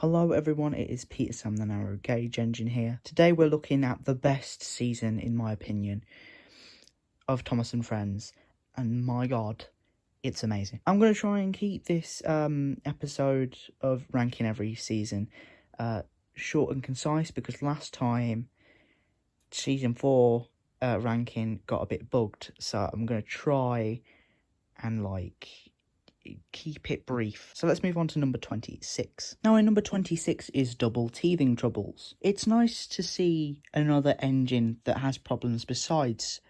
Hello everyone, it is Peter Sam the Narrow Gauge Engine here. Today we're looking at the best season, in my opinion, of Thomas and Friends, and my god, it's amazing. I'm going to try and keep this episode of ranking every season short and concise, because last time season 4 ranking got a bit bugged, so I'm going to try and keep it brief. So let's move on to number 26. Now in number 26 is Double Teething Troubles. It's nice to see another engine that has problems besides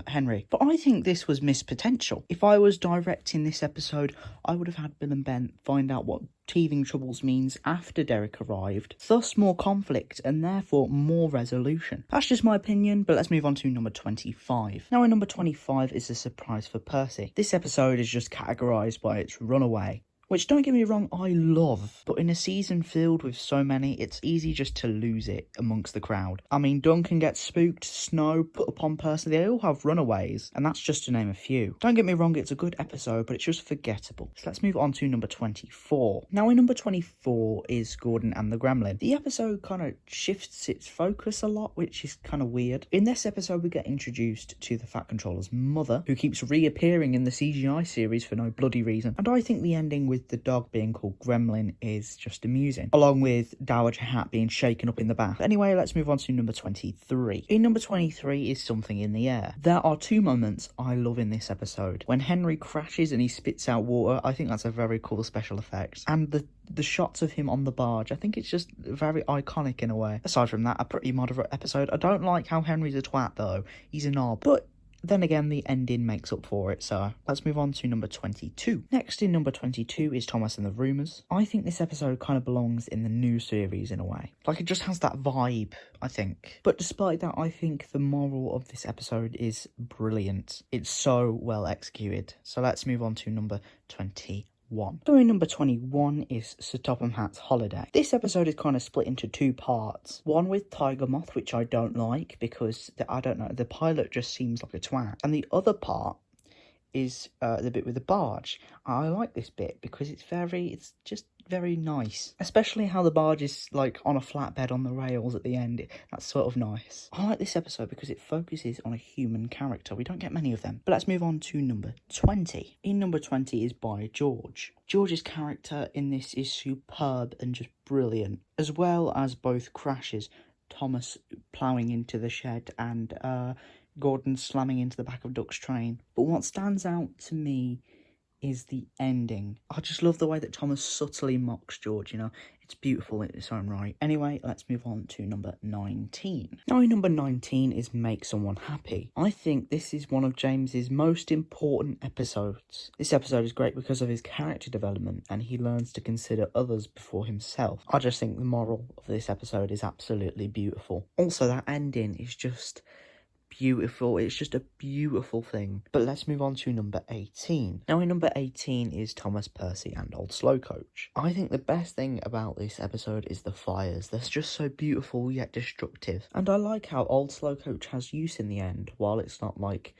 Henry, but I think this was missed potential. If I was directing this episode, I would have had Bill and Ben find out what teething troubles means after Derek arrived, thus more conflict and therefore more resolution. That's just my opinion, but let's move on to number 25. Now in number 25 is a surprise for Percy. This episode is just categorised by its runaway, which, don't get me wrong, I love, but in a season filled with so many, it's easy just to lose it amongst the crowd. I mean, Duncan gets spooked, Snow, put upon Percy, they all have runaways, and that's just to name a few. Don't get me wrong, it's a good episode, but it's just forgettable. So let's move on to number 24. Now in number 24 is Gordon and the Gremlin. The episode kind of shifts its focus a lot, which is kind of weird. In this episode, we get introduced to the Fat Controller's mother, who keeps reappearing in the CGI series for no bloody reason, and I think the ending with the dog being called Gremlin is just amusing, along with Dowager Hatt being shaken up in the bath. But anyway, let's move on to number 23. In number 23 is Something in the Air. There are two moments I love in this episode. When Henry crashes and he spits out water, I think that's a very cool special effect. And the shots of him on the barge, I think it's just very iconic in a way. Aside from that, a pretty moderate episode. I don't like how Henry's a twat though. He's a knob. But then again, the ending makes up for it, so let's move on to number 22. Next in number 22 is Thomas and the Rumours. I think this episode kind of belongs in the new series in a way. Like, it just has that vibe, I think. But despite that, I think the moral of this episode is brilliant. It's so well executed. So let's move on to number 21. So in number 21 is Sir Topham Hatt's Holiday. This episode is kind of split into two parts. One with Tiger Moth, which I don't like because, I don't know, the pilot just seems like a twat. And the other part is the bit with the barge. I like this bit because it's just very nice. Especially how the barge is like on a flatbed on the rails at the end. That's sort of nice. I like this episode because it focuses on a human character. We don't get many of them. But let's move on to number 20. In number 20 is By George. George's character in this is superb and just brilliant, as well as both crashes, Thomas ploughing into the shed and Gordon slamming into the back of Duck's train. But what stands out to me is the ending. I just love the way that Thomas subtly mocks George, you know. It's beautiful in its own right. Anyway, let's move on to number 19. Now, number 19 is Make Someone Happy. I think this is one of James's most important episodes. This episode is great because of his character development, and he learns to consider others before himself. I just think the moral of this episode is absolutely beautiful. Also, that ending is just beautiful. It's just a beautiful thing. But let's move on to number 18. Now in number 18 is Thomas, Percy and Old Slowcoach. I think the best thing about this episode is the fires. They're just so beautiful yet destructive. And I like how Old Slowcoach has use in the end. While it's not like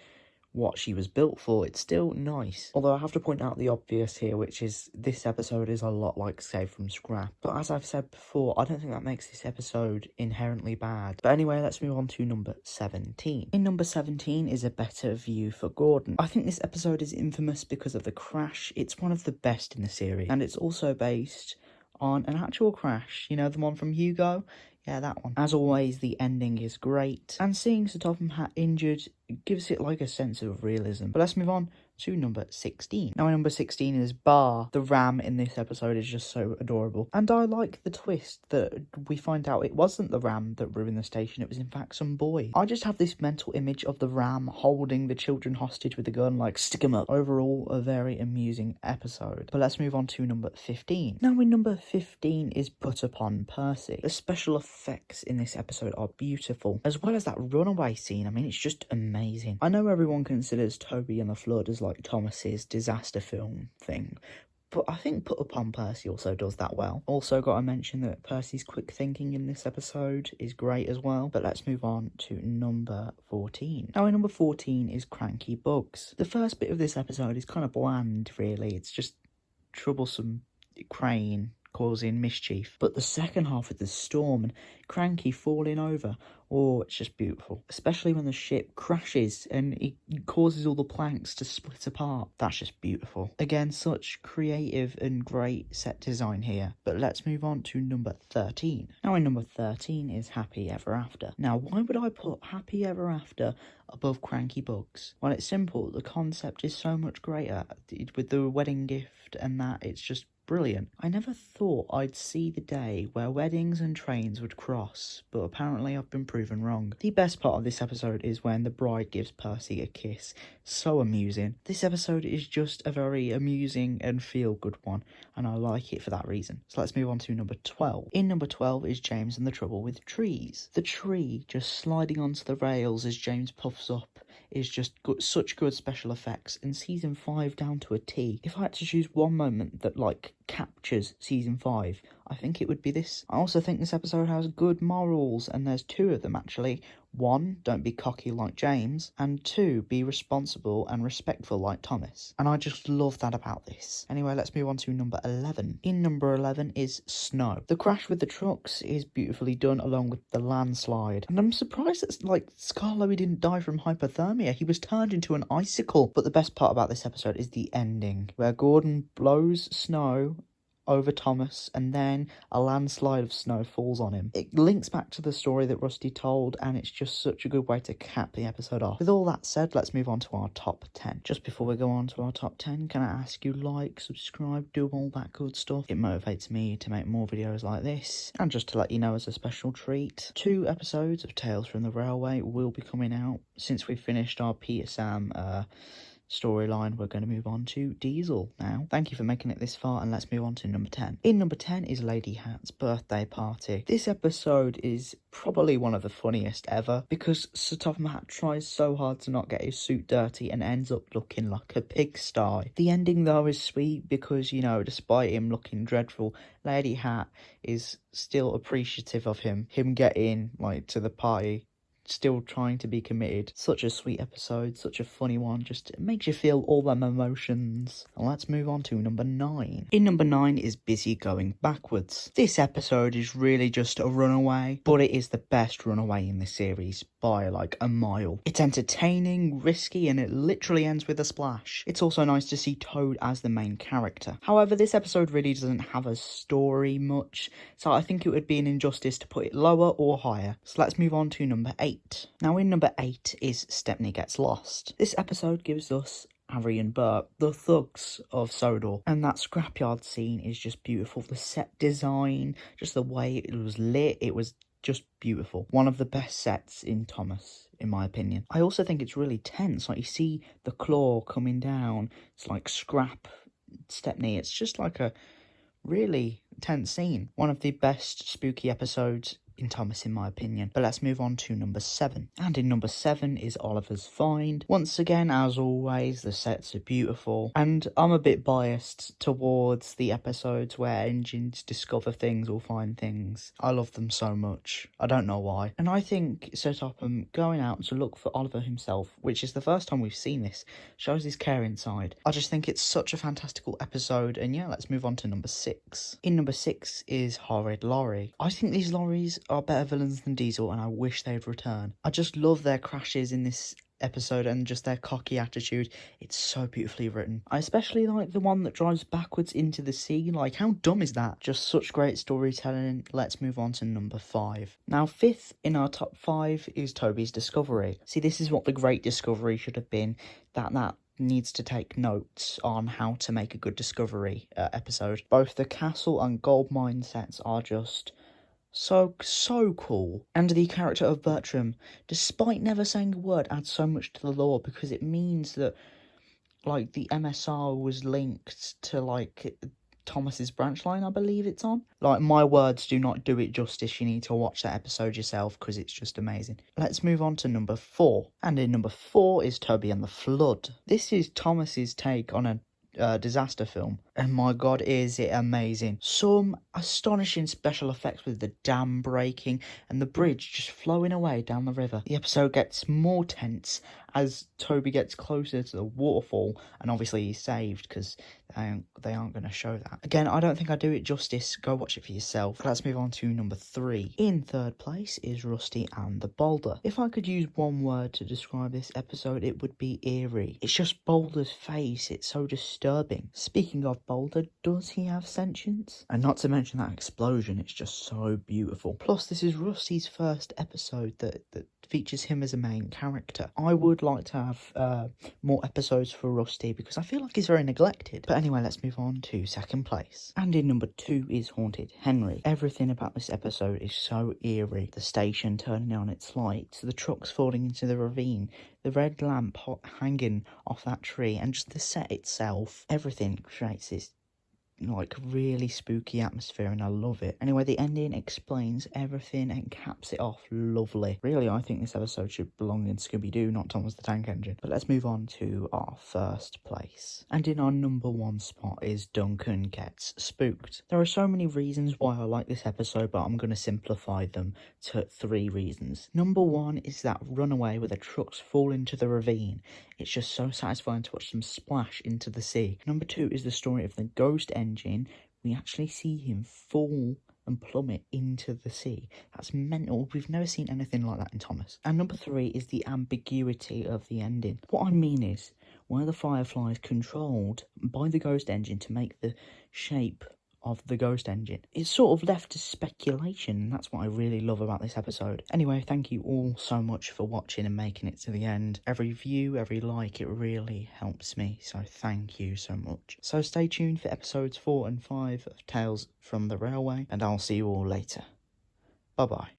what she was built for, it's still nice. Although I have to point out the obvious here, which is this episode is a lot like Saved from Scrap. But as I've said before, I don't think that makes this episode inherently bad. But anyway, let's move on to number 17. In number 17 is A Better View for Gordon. I think this episode is infamous because of the crash. It's one of the best in the series, and it's also based on an actual crash. You know, the one from Hugo? Yeah, that one. As always, the ending is great, and seeing Sir Topham Hatt injured gives it like a sense of realism. But let's move on to number 16. Now, number 16 is Bar. The ram in this episode is just so adorable. And I like the twist that we find out it wasn't the ram that ruined the station, it was in fact some boy. I just have this mental image of the ram holding the children hostage with a gun, like, stick 'em up. Overall, a very amusing episode. But let's move on to number 15. Now, in number 15 is Put Upon Percy. The special effects in this episode are beautiful, as well as that runaway scene. I mean, it's just amazing. I know everyone considers Toby and the Flood as like Thomas's disaster film thing, but I think Put Upon Percy also does that well. Also got to mention that Percy's quick thinking in this episode is great as well. But let's move on to number 14. Now, number 14 is Cranky Bugs. The first bit of this episode is kind of bland, really. It's just troublesome Crane causing mischief. But the second half with the storm and Cranky falling over, oh, it's just beautiful. Especially when the ship crashes and it causes all the planks to split apart. That's just beautiful. Again, such creative and great set design here. But let's move on to number 13. Now in number 13 is Happy Ever After. Now, why would I put Happy Ever After above Cranky Bugs? Well, it's simple. The concept is so much greater. With the wedding gift and that, it's just brilliant. I never thought I'd see the day where weddings and trains would cross, but apparently I've been proven wrong. The best part of this episode is when the bride gives Percy a kiss. So amusing. This episode is just a very amusing and feel-good one, and I like it for that reason. So let's move on to number 12. In number 12 is James and the Trouble with Trees. The tree just sliding onto the rails as James puffs up is just such good special effects, and season 5 down to a T. If I had to choose one moment that captures season 5, I think it would be this. I also think this episode has good morals, and there's 2 of them actually. 1, don't be cocky like James, and 2, be responsible and respectful like Thomas. And I just love that about this. Anyway, let's move on to number 11. In number 11 is Snow. The crash with the trucks is beautifully done along with the landslide. And I'm surprised that Scarlowy didn't die from hypothermia. He was turned into an icicle. But the best part about this episode is the ending, where Gordon blows Snow over Thomas, and then a landslide of snow falls on him. It links back to the story that Rusty told, and it's just such a good way to cap the episode off. With all that said, let's move on to our top 10. Just before we go on to our top 10, can I ask you subscribe, do all that good stuff? It motivates me to make more videos like this. And just to let you know, as a special treat, 2 episodes of Tales from the Railway will be coming out. Since we finished our Peter Sam storyline, we're going to move on to Diesel now. Thank you for making it this far, and let's move on to number 10. In number 10 is Lady Hatt's birthday party. This episode is probably one of the funniest ever, because Sir Topham Hatt tries so hard to not get his suit dirty and ends up looking like a pigsty. The ending though is sweet because, despite him looking dreadful, Lady Hatt is still appreciative of him getting to the party, still trying to be committed. Such a sweet episode, such a funny one, just it makes you feel all them emotions. And let's move on to number 9. In number 9 is Busy Going Backwards. This episode is really just a runaway, but it is the best runaway in the series by a mile. It's entertaining, risky, and it literally ends with a splash. It's also nice to see Toad as the main character. However, this episode really doesn't have a story much, so I think it would be an injustice to put it lower or higher. So let's move on to number 8. Now in number 8 is Stepney Gets Lost. This episode gives us Harry and Bert, the thugs of Sodor, and that scrapyard scene is just beautiful. The set design, just the way it was lit, it was just beautiful. One of the best sets in Thomas, in my opinion. I also think it's really tense. You see the claw coming down, it's like Scrap, Stepney, it's just a really tense scene. One of the best spooky episodes in Thomas, in my opinion. But let's move on to number 7. And in number 7 is Oliver's Find. Once again, as always, the sets are beautiful, and I'm a bit biased towards the episodes where engines discover things or find things. I love them so much. I don't know why. And I think Sir Topham going out to look for Oliver himself, which is the first time we've seen this, shows his care inside. I just think it's such a fantastical episode, and yeah, let's move on to number 6. In number 6 is Horrid Laurie. I think these lorries are better villains than Diesel, and I wish they'd return. I just love their crashes in this episode and just their cocky attitude. It's so beautifully written. I especially like the one that drives backwards into the sea. How dumb is that? Just such great storytelling. Let's move on to number 5. Now 5th in our top 5 is Toby's Discovery. See, this is what the great discovery should have been. That needs to take notes on how to make a good discovery episode. Both the castle and gold mine sets are just so cool. And the character of Bertram, despite never saying a word, adds so much to the lore, because it means that the MSR was linked to Thomas's branch line, I believe it's on. My words do not do it justice. You need to watch that episode yourself because it's just amazing. Let's move on to number 4. And in number 4 is Toby and the Flood. This is Thomas's take on a disaster film. And my god, is it amazing. Some astonishing special effects with the dam breaking and the bridge just flowing away down the river. The episode gets more tense as Toby gets closer to the waterfall, and obviously he's saved because they aren't going to show that. Again, I don't think I do it justice. Go watch it for yourself. Let's move on to number 3. In third place is Rusty and the Boulder. If I could use one word to describe this episode, it would be eerie. It's just Boulder's face. It's so disturbing. Speaking of Boulder, does he have sentience? And not to mention that explosion, it's just so beautiful. Plus, this is Rusty's first episode that features him as a main character. I would like to have more episodes for Rusty because I feel like he's very neglected. But anyway, let's move on to second place. And in number 2 is Haunted Henry. Everything about this episode is so eerie. The station turning on its lights, the trucks falling into the ravine, the red lamp hanging off that tree, and just the set itself. Everything creates this like really spooky atmosphere, and I love it. Anyway, the ending explains everything and caps it off lovely. Really, I think this episode should belong in Scooby-Doo, not Thomas the Tank Engine. But let's move on to our first place. And in our number 1 spot is Duncan Gets Spooked. There are so many reasons why I like this episode, but I'm going to simplify them to 3 reasons. Number 1 is that runaway where the trucks fall into the ravine. It's just so satisfying to watch them splash into the sea. Number 2 is the story of the ghost engine. We actually see him fall and plummet into the sea. That's mental. We've never seen anything like that in Thomas. And number 3 is the ambiguity of the ending. What I mean is, were the Fireflies controlled by the ghost engine to make the shape of the ghost engine? It's sort of left to speculation, and that's what I really love about this episode. Anyway, thank you all so much for watching and making it to the end. Every view, every like, it really helps me, so thank you so much. So stay tuned for episodes 4 and 5 of Tales from the Railway, and I'll see you all later. Bye bye.